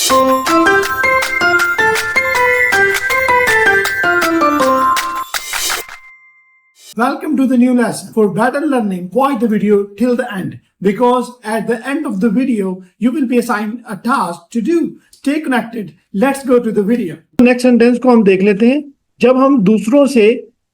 Welcome to the new lesson. For better learning, watch the video till the end because at the end of the video, you will be assigned a task to do. Stay connected. Let's go to the video. Next sentence को हम देख लेते हैं। जब हम दूसरों से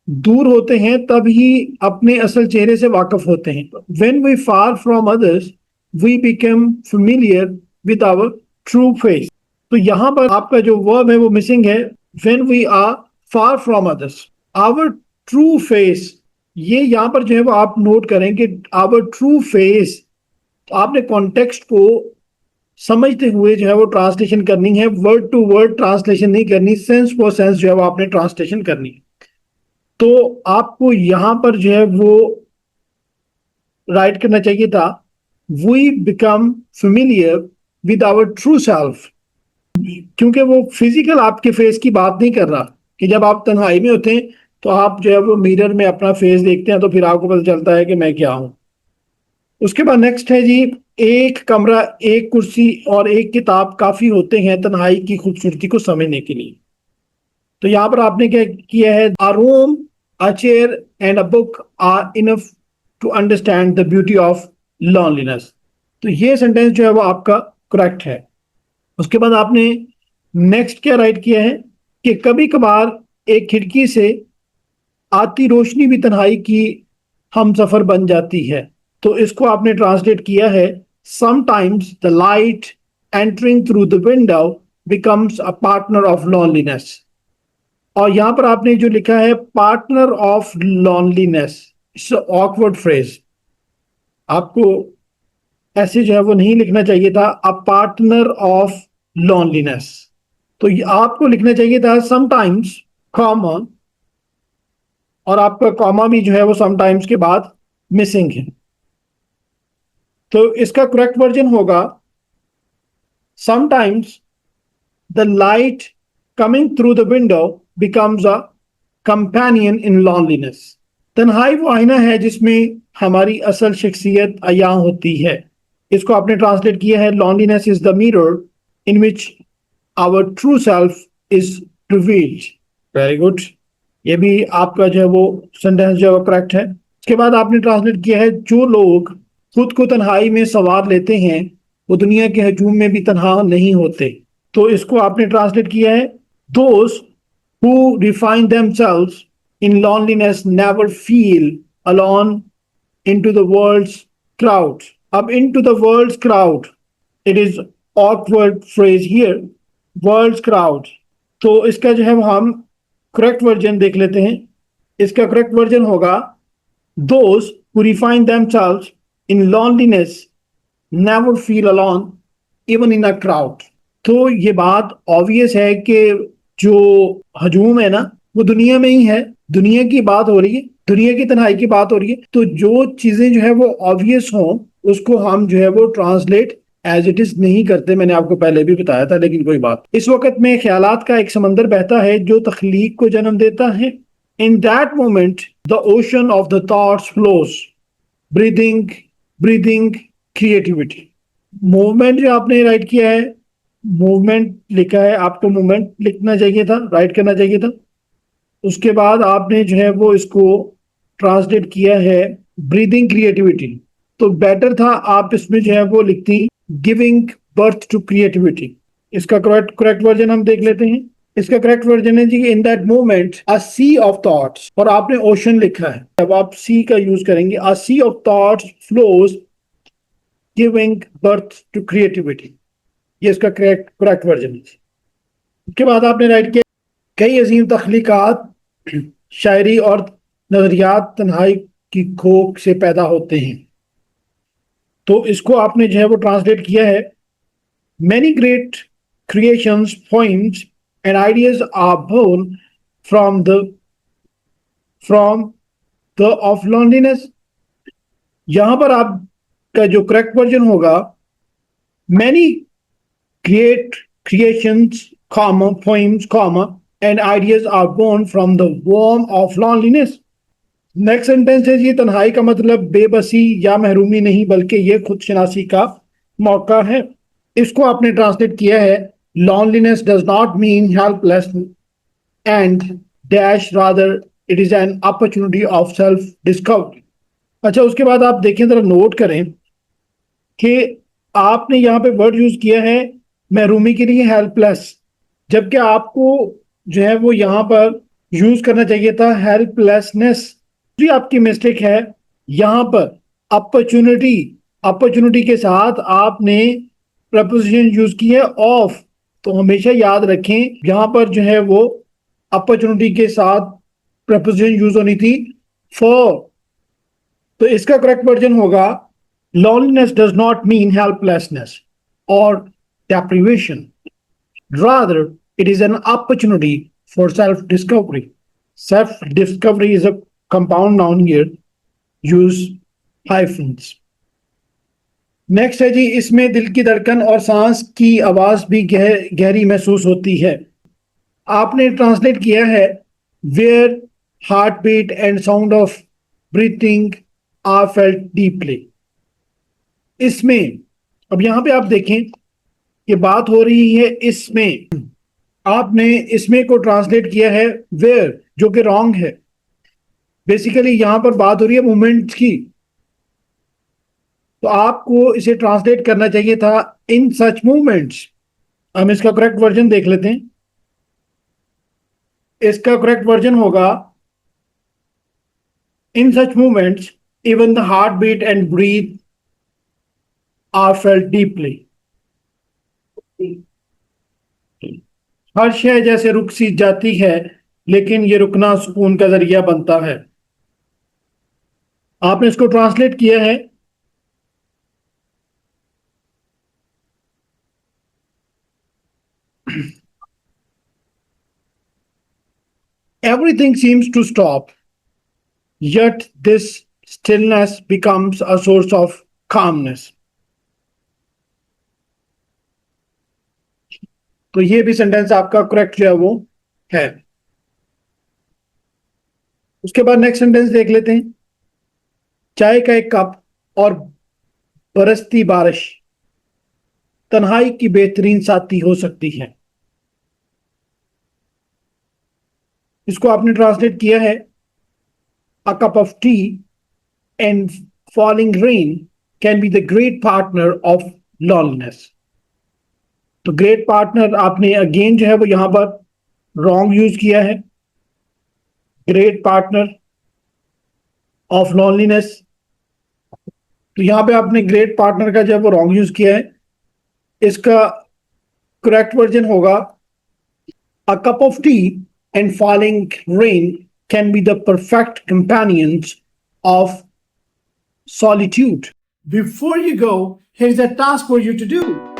दूर होते हैं तब ही अपने असल चेहरे से वाकिफ होते हैं। When we far from others, we become familiar with our true face. तो यहाँ पर आपका जो वर्ब है वो मिसिंग है। When we are far from others, our true face, ये यहाँ पर जो है वो आप नोट करें कि our true face, तो आपने कॉन्टेक्स्ट को समझते हुए जो है वो ट्रांसलेशन करनी है, वर्ड टू वर्ड ट्रांसलेशन नहीं करनी, सेंस फॉर सेंस जो है वो आपने ट्रांसलेशन करनी है। तो आपको यहां पर जो है वो राइट करना चाहिए था, we become familiar with our true self, क्योंकि वो फिजिकल आपके फेस की बात नहीं कर रहा कि जब आप तन्हाई में होते हैं तो आप जो है वो मिरर में अपना फेस देखते हैं तो फिर आपको पता चलता है कि मैं क्या हूं। उसके बाद नेक्स्ट है जी, एक कमरा, एक कुर्सी और एक किताब काफी होते हैं तन्हाई की खूबसूरती को समझने के लिए। तो यहाँ पर आपने क्या किया है, a room, a chair and a book are enough to understand the beauty of loneliness. तो ये सेंटेंस जो है वो आपका करेक्ट है। उसके बाद आपने नेक्स्ट क्या राइट किया है कि कभी कभार एक खिड़की से आती रोशनी भी तन्हाई की हम सफर बन जाती है। तो इसको आपने ट्रांसलेट किया है, sometimes the light entering through the window becomes a partner of loneliness. और यहां पर आपने जो लिखा है partner of loneliness, it's awkward phrase, आपको ऐसे जो है वो नहीं लिखना चाहिए था, अ पार्टनर ऑफ लॉनलीनेस। तो आपको लिखना चाहिए था समटाइम्स कॉमा, और आपका कॉमा भी जो है वो समटाइम्स के बाद मिसिंग है। तो इसका करेक्ट वर्जन होगा, sometimes the light coming through the window becomes a companion in loneliness. तन्हाई वो आईना है जिसमें हमारी असल शख्सियत अयां होती है। इसको आपने ट्रांसलेट किया है, loneliness is the mirror in which our true self is revealed. Very good, ये भी आपका जो है वो सेंटेंस जो है करेक्ट है। इसके बाद आपने ट्रांसलेट किया है, जो लोग खुद को तन्हाई में संवार लेते हैं वो दुनिया के हजूम में भी तन्हा नहीं होते। तो इसको आपने ट्रांसलेट किया है, those who refine themselves in loneliness never feel alone into the world's crowd. अब into the world's crowd, it is awkward phrase here, world's crowd. तो इसका जो है हम करेक्ट वर्जन देख लेते हैं। इसका करेक्ट वर्जन होगा, those who refine themselves in loneliness never feel alone even in a crowd. तो ये बात ऑब्वियस है कि जो हजूम है ना वो दुनिया में ही है, दुनिया की बात हो रही है, दुनिया की तन्हाई की बात हो रही है। तो जो चीजें जो है वो ऑब्वियस हो उसको हम जो है वो ट्रांसलेट एज इट इज नहीं करते। मैंने आपको पहले भी बताया था, लेकिन कोई बात। इस वक्त में ख्यालात का एक समंदर बहता है जो तख्लीक को जन्म देता है। इन that moment the ocean of the thoughts flows, breathing breathing creativity. Movement जो आपने राइट किया है, मूवमेंट लिखा है, आपको मूवमेंट लिखना चाहिए था, राइट करना चाहिए था। उसके बाद आपने जो है वो इसको ट्रांसलेट किया है ब्रीदिंग क्रिएटिविटी। तो बेटर था आप इसमें जो है वो लिखती गिविंग बर्थ टू क्रिएटिविटी। इसका करेक्ट वर्जन हम देख लेते हैं। इसका करेक्ट वर्जन है जी, in that moment a sea of thoughts, और आपने ओशन लिखा है, अब आप सी का यूज करेंगे, a sea of thoughts flows giving birth to creativity. ये इसका करेक्ट वर्जन है। उसके बाद आपने राइट किया, कई अजीम तख्लीकात, शायरी और नजरियात तन्हाई की खोख से पैदा होते हैं। तो इसको आपने जो है वो ट्रांसलेट किया है, many great creations, poems and ideas are born from the of loneliness. यहां पर आपका जो करेक्ट वर्जन होगा, many great creations, comma, poems, comma, and ideas are born from the warmth of loneliness. Next sentence है जी, तन्हाई का मतलब बेबसी या महरूमी नहीं बल्कि ये खुदशनासी का मौका है। इसको आपने ट्रांसलेट किया है, loneliness does not mean helpless and dash rather it is an opportunity of self discovery. अच्छा, उसके बाद आप देखें, जरा नोट करें कि आपने यहाँ पे वर्ड यूज किया है महरूमी के लिए हेल्पलेस, जबकि आपको जो है वो यहाँ पर यूज करना चाहिए था हेल्पलेसनेस। जी आपकी मिस्टेक है यहाँ पर। अपॉर्चुनिटी, अपॉर्चुनिटी के साथ आपने प्रपोजिशन यूज की है ऑफ, तो हमेशा याद रखें यहाँ पर जो है वो अपॉर्चुनिटी के साथ प्रपोजिशन यूज होनी थी फॉर। तो इसका करेक्ट वर्जन होगा loneliness does not mean helplessness or deprivation. Rather, it is an opportunity for self-discovery. Self-discovery is a compound noun here. Use hyphens. Next है जी, इसमें दिल की धड़कन और सांस की आवाज भी गहरी महसूस होती है। आपने ट्रांसलेट किया है where heart beat and sound of breathing are felt deeply. इसमें अब यहां पे आप देखें कि बात हो रही है इसमें, आपने इसमें को ट्रांसलेट किया है वेयर, जो कि रॉन्ग है। बेसिकली यहां पर बात हो रही है मूवमेंट की, तो आपको इसे ट्रांसलेट करना चाहिए था इन सच मूवमेंट्स। हम इसका करेक्ट वर्जन देख लेते हैं। इसका करेक्ट वर्जन होगा in such movements even the heart beat and breath are felt deeply. हर शय जैसे रुक सी जाती है, लेकिन ये रुकना सुकून का जरिया बनता है। आपने इसको ट्रांसलेट किया है everything seems to stop, yet this stillness becomes a source of calmness. तो ये भी सेंटेंस आपका करेक्ट जो है वो है। उसके बाद नेक्स्ट सेंटेंस देख लेते हैं। चाय का एक कप और बरसती बारिश तन्हाई की बेहतरीन साथी हो सकती है। इसको आपने ट्रांसलेट किया है a cup of T and falling rain can be the great partner of loneliness. तो ग्रेट पार्टनर आपने अगेन जो है वो यहां पर रॉन्ग यूज किया है, ग्रेट पार्टनर ऑफ लॉनलीनेस। तो यहां पे आपने ग्रेट पार्टनर का जो है वो रॉन्ग यूज किया है। इसका करेक्ट वर्जन होगा a cup of T and falling rain can be the perfect companions of solitude. Before you go, here's a task for you to do.